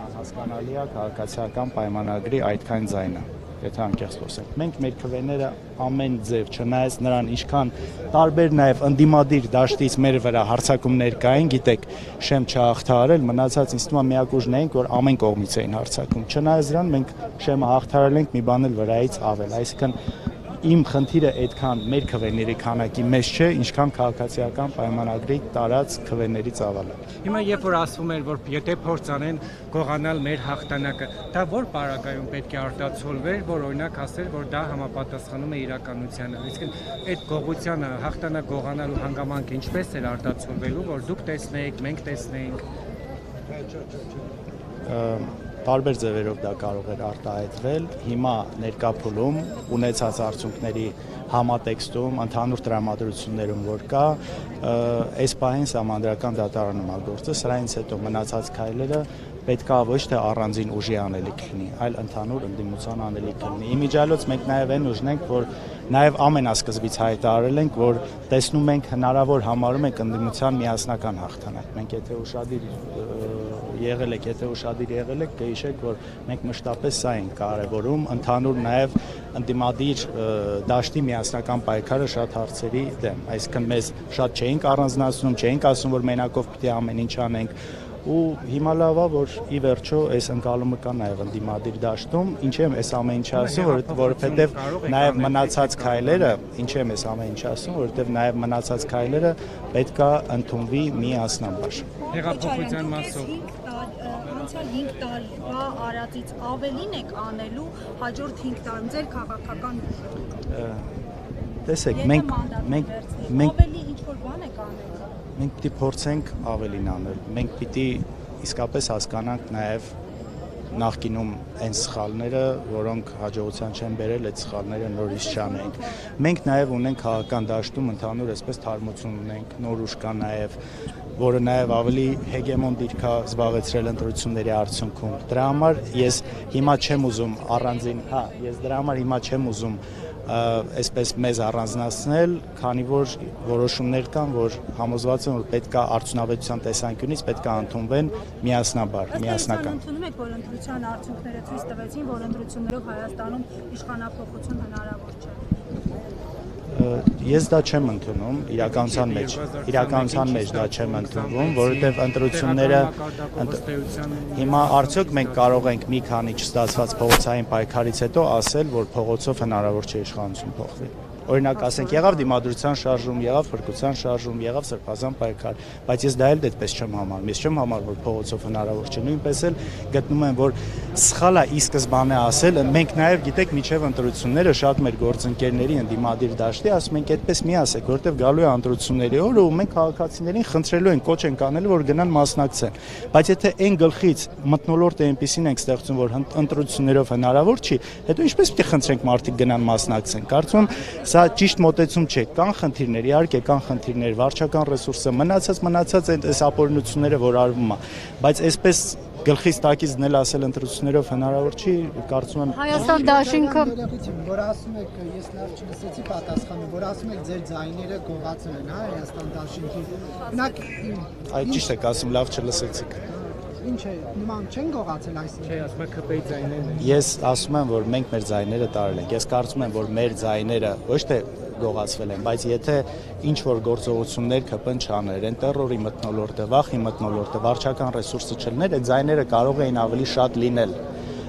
անհասկանալի է քաղաքացիական պայմանագրի այդքան ձայնը, եթե անկեղծ խոսենք։ Մենք մեր քվեները ամեն ձև, չնայած նրան ինչքան տարբեր նաև ընդդիմադիր դաշտից մեր վրա հարձակումներ կային, գիտեք, շեմ չհաղթահարել, մնացած ինձ թվում է միակ ուժն էինք, որ ամեն կողմից էին հարձակում։ Չնայած դրան մենք շեմը հաղթահարել ենք մի բան էլ վրայից ավել, այսինքն իմ խնդիրը այդքան մեր քվեների քանակի մեջ չէ, ինչքան քաղաքացիական պայմանագրի տարած քվեների ծավալը։ Հիմա երբ որ ասվում էր, որ եթե փորձ անեն գողանալ մեր հաղթանակը, դա որ պարագայում պետք է արտացոլվեր, որ օրինակ ասել, որ դա համապատասխանում է իրականությանը։ Այսինքն այդ գողությանը հաղթանակ գողանալու հանգամանքը ինչպես էր արտացոլվելու, որ դուք տեսնեիք, մենք տեսնեինք։ Տարբեր ձևերով դա կարող էր արտահայտվել, հիմա ներկա փուլում ունեցած արդյունքների համատեքստում, ընդհանուր տրամադրություններում որ կա, այս պահին սահմանադրական դատարանում է գործը, սրանից հետո մնացած քայլերը պետք է ոչ թե առանձին ուժի անելիք լինի, այլ ընդհանուր ընդդիմության անելիք լինի։ Իմիջիալոց մենք նաև այն ուժն ենք, որ նաև ամենասկզբից հայտարարել ենք, որ տեսնում ենք հնարավոր համարում ենք ընդդիմության միասնական հաղթանակ։ Մենք եթե ուշադիր եղել եք, կհիշեք, որ մենք մշտապես սա ենք կարևորում, ընդհանուր նաև ընդդիմադիր դաշտի միասնական պայքարը շատ հարցերի դեմ։ Այսինքն մեզ շատ չէինք առանձնացնում, չէինք ասում, որ մենակով պիտի ամեն ինչ անենք, ու հիմա լավ է, որ ի վերջո այս ընկալումը կա նաև ընդդիմադիր դաշտում, ինչի եմ այս ամեն ինչը ասում, որովհետև նաև մնացած քայլերը, ինչի եմ այս ամեն ինչը ասում, որովհետև նաև մնացած քայլերը պետք է ընդունվի միասնաբար։ Հեղափոխության մասով անցյալ 5 տարվա արածից ավելին եք անելու հաջորդ 5 տարում ձեր քաղաքական տեսեք, մենք ավելի ինչ-որ բան եք անելու։ Մենք պիտի փորձենք ավելին անել, մենք պիտի իսկապես հասկանանք նաև նախկինում այն սխալները, որոնք հաջողության չեն բերել, այդ սխալները նորից չանենք։ Մենք նաև ունենք քաղաքական դաշտում ընդհանուր այսպես թարմություն ունենք, նոր ուժ կա նաև, որը նաև ավելի հեգեմոն դիրք է զբաղեցրել ընտրությունների արդյունքում։ Դրա համար ես հիմա չեմ ուզում առանձին, ես դրա համար հիմա չեմ ուզում այսպես մեզ առանձնացնել, քանի որ որոշումներ կան, որ համոզված եմ, որ պետք է արդյունավետության տեսանկյունից պետք է ընդունվեն միասնաբար, միասնական։ Ընդունում եք, որ ընտրության արդյունքները ցույց տվեցին, որ ընտրություններով Հայաստանում իշխանափոխություն հնարավոր չէ։ Ես դա չեմ ընդունում, իրականության մեջ դա չեմ ընդունվում, որովհետև ընտրությունները հիմա արդյոք մենք կարող ենք մի քանի չստացված փողոցային պայքարից հետո ասել, որ փողոցով հնարավոր չէ իշխանություն փոխվի։ Օրինակ ասենք եղավ դիմադրության շարժում, եղավ փրկության շարժում, եղավ սրբազան պայքար, բայց ես դա էլ դեպպես չեմ համարում։ Ես չեմ համարում, որ փողոցով հնարավոր չէ։ Նույնպես էլ գտնում եմ, որ սխալ է ի սկզբանե ասել, մենք նաև գիտեք, միջև ընտրությունները շատ մեր գործընկերների ընդդիմադիր դաշտի ասում ենք, այդպես մի ասեք, որովհետև գալու է ընտրությունների օրը ու մենք քաղաքացիներին խնդրելու ենք, կոչ ենք անելու, որ գնան մասնակցեն։ Բայց եթե այն գլխից մթնոլորտը այնպեսին ենք ստեղծում, որ ընտրություններով հնարավոր չի, հետո ինչպես պիտի խնդրենք մարդիկ գնան մասնակցեն։ Կարծում եմ Սա ճիշտ մոտեցում չէ, կան խնդիրներ, իհարկե կան խնդիրներ, վարչական ռեսուրսը, մնացած այս ապօրինությունները, որ արվում է, բայց այսպես գլխից տակից դնել ասել ընտրություններով հնարավոր չի, կարծում եմ Հայաստան դաշինքը որ ասում եք, ես լավ չլսեցի պատասխանը, որ ասում եք ձեր ձայները գողացել են, Հայաստան դաշինքի։ Օրինակ, այդ ճիշտ եք ասում, լավ չլսեցիք։ Ինչ է, նման չեն գողացել այսինքն։ Չէ, ասում եք ԿՊ-ի ձայներն են։ Ես ասում եմ, որ մենք մեր ձայները տարել ենք։ Ես կարծում եմ, որ մեր ձայները ոչ թե գողացվել են, բայց եթե ինչ որ գործողություններ ԿՊ-ն չաներ, այն տերորի մթնոլորտը, վախի մթնոլորտը, վարչական ռեսուրսը չլիներ, այդ ձայները կարող էին ավելի շատ լինել։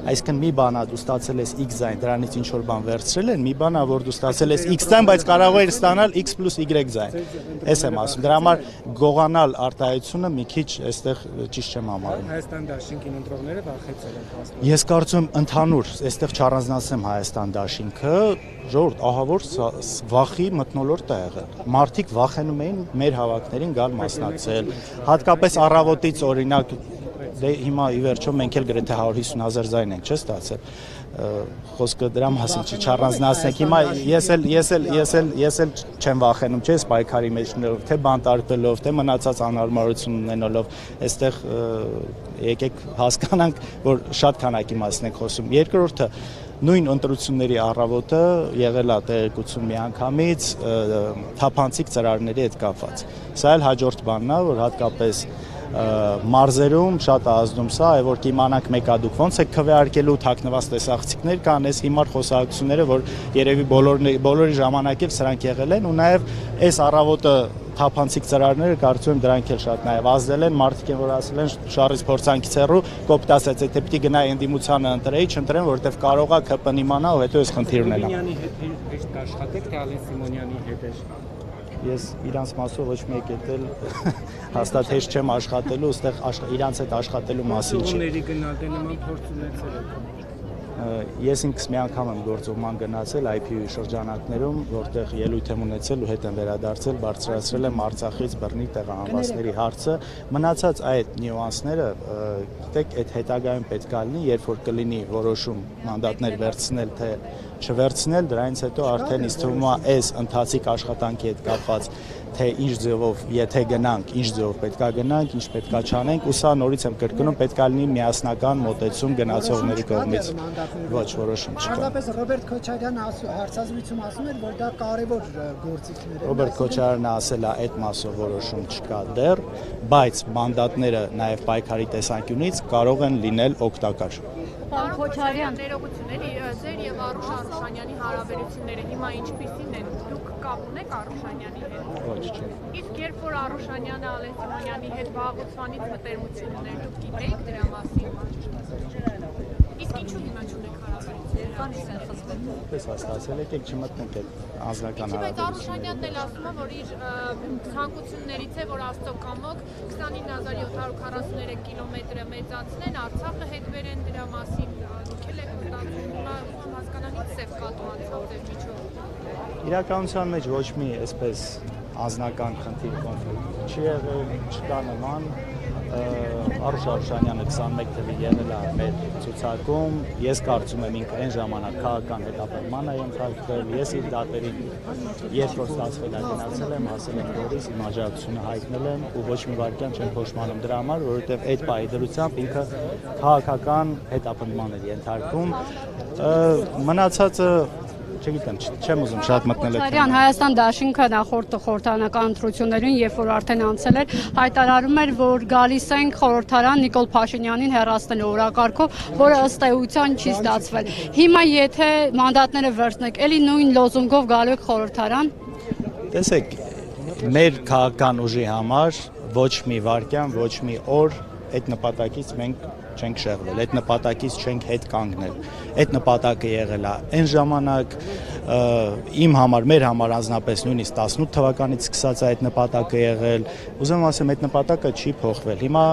Այսինքն մի բան է դու ստացել ես X ձայն, դրանից ինչ որ բան վերցրել են, մի բան է որ դու ստացել ես X ձայն, բայց կարող էր ստանալ X + Y ձայն։ Էս եմ ասում։ Դրա համար գողանալ արտահայտությունը մի քիչ այստեղ ճիշտ չեմ համարում։ Հայաստան դաշինքին ընտրողները վախեցել են փաստորեն։ Ես կարծում եմ ընդհանուր, այստեղ չառանձնացնեմ Հայաստան դաշինքը, ժողովուրդ, ահա որ վախի մթնոլորտ է եղել։ Մարդիկ վախենում էին մեր հավաքներին գալ մասնակցել։ Հատկապես առավոտից օրինակ դե հիմա ի վերջո մենք էլ գրեթե 150,000 ձայն ենք չստացել խոսքը դրա մասին չառանձնացնենք հիմա ես էլ չեմ վախենում չէ՞ պայքարի մեջ լինելով թե բանտարկվելով թե մնացած անհարմարություն ունենալով այստեղ եկեք հասկանանք որ շատ քանակի մասին ենք խոսում երկրորդը նույն ընտրությունների առավոտը եղել է տեղեկություն միանգամից թափանցիկ ծրարների հետ կապված սա էլ հաջորդ բանն է որ հատկապես մարզերում շատ ազդում սա, որ կիմանանք մեկա դուք ոնց է քվեարկելու թաքնված տեսախցիկներ կան, այս հիմար խոսակցությունները, որ երևի բոլորի ժամանակів սրանք եղել են ու նաև այս առավոտը թափանցիկ ծրարները կարծում եմ դրանք էլ շատ նաև ազդել են, մարդիկ են որ ասել են շարից փորձանքից հեռու կոպտասեց, եթե պիտի գնայի ընդդիմությանը ընտրեի, չընտրեմ, որովհետև կարող է ԿՊ-ն իմանա ու հետո այս խնդիր ունենա։ Սիմոնյանի հետ աշխատեք, թե Ալեն Սիմոնյանի հետ է։ Ես իրանց մասով ոչ մեկ էլ հաստատ հեշտ չեմ աշխատելու, այստեղ իրանց հետ աշխատելու մասին չի։ Ումների գնալ դե նման փորձ ունեցել եք։ Ես ինքս մի անգամ եմ գործուղման գնացել IPU շրջանակներում, որտեղ ելույթ եմ ունեցել ու հետ եմ վերադարձել, բարձրացրել եմ Արցախից բռնի տեղահանվածների հարցը, մնացած այդ նյուանսները, գիտեք, այդ հետագայում պետք է լինի, երբ որ կլինի որոշում մանդատներ վերցնել, թե չվերցնել, դրանից հետո արդեն ինձ թվում է այս ընթացիկ աշխատանքի հետ կապված թե ինչ ձևով, եթե գնանք, ինչ ձևով պետքա գնանք, ինչ պետքա չանենք, ու սա նորից եմ կրկնում, պետքա լինի միասնական մոտեցում գնացողների կողմից։ Ոչ, որոշում չկա։ Պարզապես Ռոբերտ Քոչարյանը հարցազրույցում ասում էր, որ դա կարևոր գործիքներ են։ Ռոբերտ Քոչարյանը ասել է, այդ մասով որոշում չկա դեռ, բայց մանդատները նաև պայքարի տեսանկյունից կարող են լինել օգտակար։ Պարոն Քոչարյան, ներողությունների ձեր եւ Արուշ Արուշանյանի հարաբերությունները հիմա ինչպիսին են։ Դուք կապ ունեք Արուշանյանի հետ։ Ոչ, չէ։ Իսկ երբ որ Արուշանյանը Ալեն Սիմոնյանի հետ վաղուց մտերմություն ուներ, դուք գիտեիք դրա մասին։ Իսկ ինչու հիմա չունեք հարաբերություններ, քանից են խզվել։ Պես հասկացել եք, չմտնենք այդ անձնական Բայց հարաբերությունները։ Արուշանյանն էլ ասում է, որ իր ցանկություններից է, որ Աստծո կամոք 29743 կիլոմետրը մեծացնեն, Արցախը հետ բերեն դրա մասին։ Դուք էլ եք մտածում, հիմա հասկանալից սև կատու անցավ ձեր միջով։ Իրականության մեջ ոչ մի այսպես անձնական խնդիր կոնֆլիկտ չի եղել, չկա նման։ Արուշ Արուշանյանը 21 թվականին եղել է մեր ցուցակում, ես կարծում եմ ինքը այն ժամանակ քաղաքական հետապնդման է ենթարկվել, ես իր դատերին երբ որ ստացվել է գնացել եմ, հասել եմ Գորիս, իմ աջակցությունը հայտնել եմ ու ոչ մի վարքյան չեմ փոշմանում դրա համար, որովհետև այդ պահի դրությամբ ինքը քաղաքական հետապնդման էր ենթարկվում, մնացածը չգիտեմ, չեմ ուզում շատ մտնել այդ Քոչարյան, Հայաստան դաշինքը նախորդ խորհրդարանական ընտրություններին, երբ որ արդեն անցել էր, հայտարարում էր, որ գալիս ենք խորհրդարան Նիկոլ Փաշինյանին հեռացնելու օրակարգով, որը ըստ էության չի ստացվել։ Հիմա եթե մանդատները վերցնեք, էլի նույն լոզունգով գալու եք խորհրդարան։ Տեսեք, մեր քաղաքական ուժի համար ոչ մի վարքյան, ոչ մի օր այդ նպատակից մենք չենք շեղվել, այդ նպատակից չենք հետ կանգնել, այդ նպատակը եղել է այն ժամանակ իմ համար, մեր համար անձնապես նույնիսկ 18 թվականից սկսած է այդ նպատակը եղել, ուզում ասեմ այդ նպատակը չի փոխվել, հիմա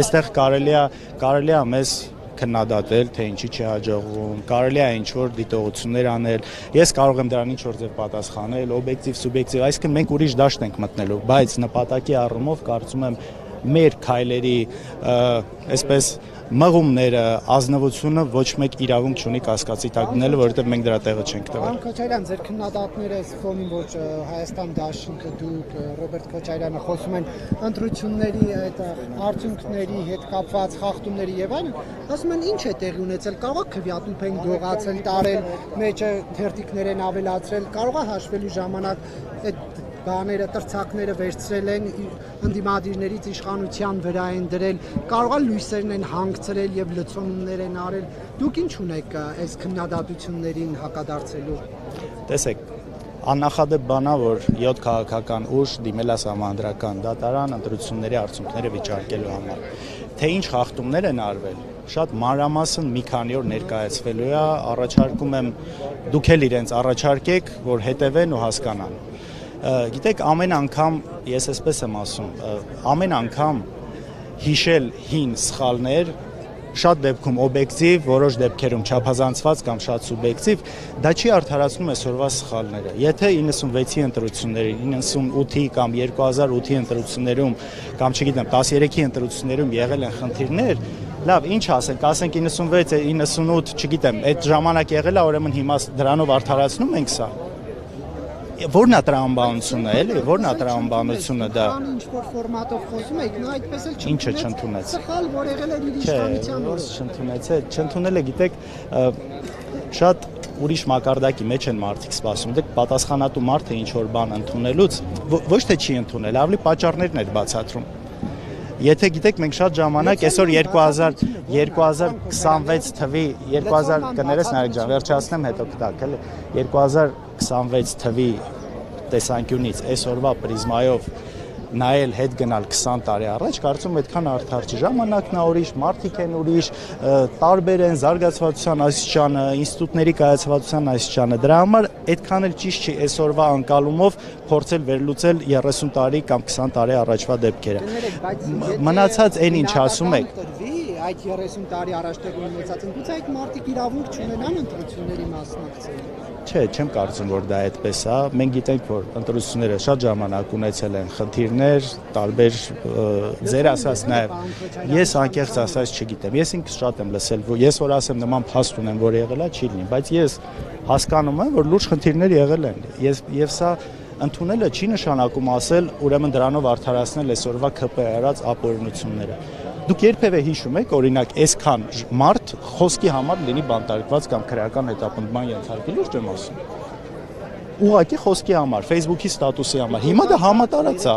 այստեղ կարելի է մեզ քննադատել, թե ինչի չի հաջողվում, կարելի է ինչ-որ դիտողություններ անել, ես կարող եմ դրան ինչ-որ ձև պատասխանել, օբյեկտիվ, սուբյեկտիվ, այսինքն մենք ուրիշ դաշտ ենք մտնելու, բայց նպատակի առումով կարծում եմ մեր քայլերի այսպես մղումները, ազնվությունը ոչ մեկ իրավունք չունի կասկածի տակ դնելու, որովհետև մենք դրա տեղը չենք տվել։ Պարոն Քոչարյան, ձեր քննադատները ֆոնին, որ Հայաստան դաշինքը դուք Ռոբերտ Քոչարյանը խոսում են ընտրությունների այդ արդյունքների հետ կապված խախտումների եւ այլն, ասում են ինչ է տեղի ունեցել, կարող է քվեատուփ են գողացել, տարել, մեջը թերթիկներ են ավելացրել, կարող է հաշվելու ժամանակ այդ բաները, տրցակները վերցրել են ընդդիմադիրներից իշխանության վրա են դրել, կարող է լույսերն են հանգցրել եւ լցոնումներ են արել։ Դուք ինչ ունեք այս քննադատություններին հակադարձելու։ Տեսեք, աննախադեպ բան է, որ 7 քաղաքական ուժ դիմել է համանդրական դատարան ընտրությունների արդյունքները վիճարկելու համար։ Թե ինչ խախտումներ են արվել, շատ մանրամասն մի քանի օր ներկայացվելու է, առաջարկում եմ դուք էլ իրենց առաջարկեք, որ հետևեն ու հասկանան։ Գիտեք, ամեն անգամ, ես այսպես եմ ասում, ամեն անգամ հիշել հին սխալներ, շատ դեպքում օբյեկտիվ, որոշ դեպքերում չափազանցված կամ շատ սուբյեկտիվ, դա չի արդարացնում այսօրվա սխալները։ Եթե 96-ի ընտրությունների, 98-ի կամ 2008-ի ընտրություններում կամ չգիտեմ 13-ի ընտրություններում եղել են խնդիրներ, լավ, ինչ ասենք, ասենք 96, 98, չգիտեմ, այդ ժամանակ եղել է, ուրեմն հիմա դրանով արդարացնում ենք սա։ Որն է տրամաբանությունը, էլի, որն է տրամաբանությունը դա։ Ինչ-որ ֆորմատով խոսում եք, նա այդպես էլ Ինչը չընդունեց։ Սխալ, որ եղել էր իր իշխանության օրը։ Չընդունեց, չընդունել է, գիտեք, շատ ուրիշ մակարդակի մեջ են մարդիկ սպասում։ Դեք պատասխանատու մարդը ինչ որ բան ընդունելուց ոչ թե չի ընդունել, ավելի պատճառներն էր բացատրում։ Եթե գիտեք, մենք շատ ժամանակ այսօր 2026 թվի 2000 կներես Նարեկ ջան, վերջացնեմ հետո կտակ, էլի 2026 թվի տեսանկյունից այսօրվա պրիզմայով նայել հետ գնալ 20 տարի առաջ, կարծում եմ այդքան արդար չի։ Ժամանակն է ուրիշ, մարդիկ են ուրիշ, տարբեր են զարգացվածության աստիճանը, ինստիտուտների կայացվածության աստիճանը։ Դրա համար այդքան էլ ճիշտ չի այսօրվա անկալումով փորձել վերլուծել 30 տարի կամ 20 տարի առաջվա դեպքերը։ Մնացած այն ինչ ասում եք, այդ 30 տարի առաջ տեղի ունեցած ընդգծած այդ մարդիկ իրավունք չունենան ընտրությունների մասնակցել։ Չէ, չեմ կարծում, որ դա այդպես է։ Մենք գիտենք, որ ընտրությունները շատ ժամանակ ունեցել են խնդիրներ, տարբեր ձեր ասած նաև ես անկեղծ ասած չգիտեմ։ Ես ինքս շատ եմ լսել, որ ես որ ասեմ նման փաստ ունեմ, որ եղել է, չի լինի, բայց ես հասկանում եմ, որ լուրջ խնդիրներ եղել են։ Եվ սա ընդունելը չի նշանակում ասել, ուրեմն դրանով արդարացնել այսօրվա ԿՊ արած ապօրինությունները։ Դուք երբևէ հիշում եք, օրինակ, այսքան մարդ խոսքի համար լինի բանտարկված կամ քրեական հետապնդման ենթարկել, լուրջ եմ ասում։ Ուղղակի խոսքի համար, Facebook-ի ստատուսի համար։ Հիմա դա համատարած է։